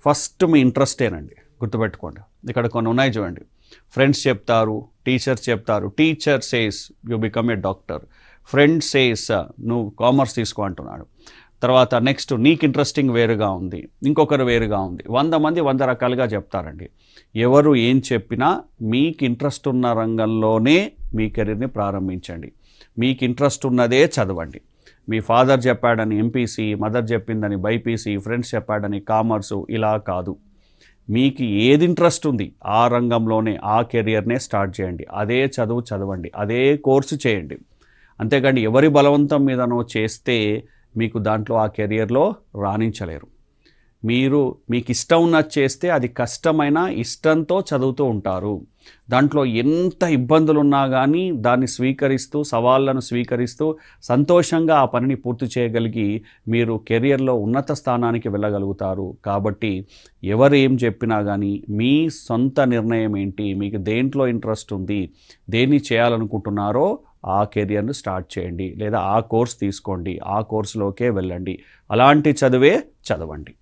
First మీ ఇంట్రెస్టేనండి, గుర్తుపెట్టుకోండి. ఇక్కడ కొన్ని ఉన్నాయి చూడండి. ఫ్రెండ్స్ చెప్తారు, టీచర్స్ చెప్తారు. Teacher says you become a doctor, friend says నువ్వు కామర్స్ తీసుకో అంటున్నాడు. తర్వాత నెక్స్ట్ నీకు ఇంట్రెస్టింగ్ వేరుగా ఉంది, ఇంకొకరు వేరుగా ఉంది. 100 మంది 100 రకాలుగా చెప్తారండి. ఎవరు ఏం చెప్పినా మీకు ఇంట్రెస్ట్ ఉన్న రంగంలోనే మీ కెరీర్ని ప్రారంభించండి. మీకు ఇంట్రెస్ట్ ఉన్నదే చదవండి. మీ ఫాదర్ చెప్పాడని ఎంపీసీ, మదర్ చెప్పిందని బైపీసీ, ఫ్రెండ్స్ చెప్పాడని కామర్సు, ఇలా కాదు. మీకు ఏది ఇంట్రెస్ట్ ఉంది ఆ రంగంలోనే ఆ కెరియర్నే స్టార్ట్ చేయండి. అదే చదువు చదవండి, అదే కోర్సు చేయండి. అంతేకాని ఎవరి బలవంతం మీదనో చేస్తే మీకు దాంట్లో ఆ కెరియర్లో రాణించలేరు. మీకు ఇష్టం ఉన్నది చేస్తే అది కష్టమైన ఇష్టంతో చదువుతూ ఉంటారు. దాంట్లో ఎంత ఇబ్బందులు ఉన్నా కానీ దాన్ని స్వీకరిస్తూ, సవాళ్ళను స్వీకరిస్తూ సంతోషంగా ఆ పనిని పూర్తి చేయగలిగి మీరు కెరియర్లో ఉన్నత స్థానానికి వెళ్ళగలుగుతారు. కాబట్టి ఎవరు ఏం చెప్పినా కానీ మీ సొంత నిర్ణయం ఏంటి, మీకు దేంట్లో ఇంట్రెస్ట్ ఉంది, దేన్ని చేయాలనుకుంటున్నారో ఆ కెరియర్ను స్టార్ట్ చేయండి. లేదా ఆ కోర్స్ తీసుకోండి, ఆ కోర్సులోకే వెళ్ళండి. అలాంటి చదువే చదవండి.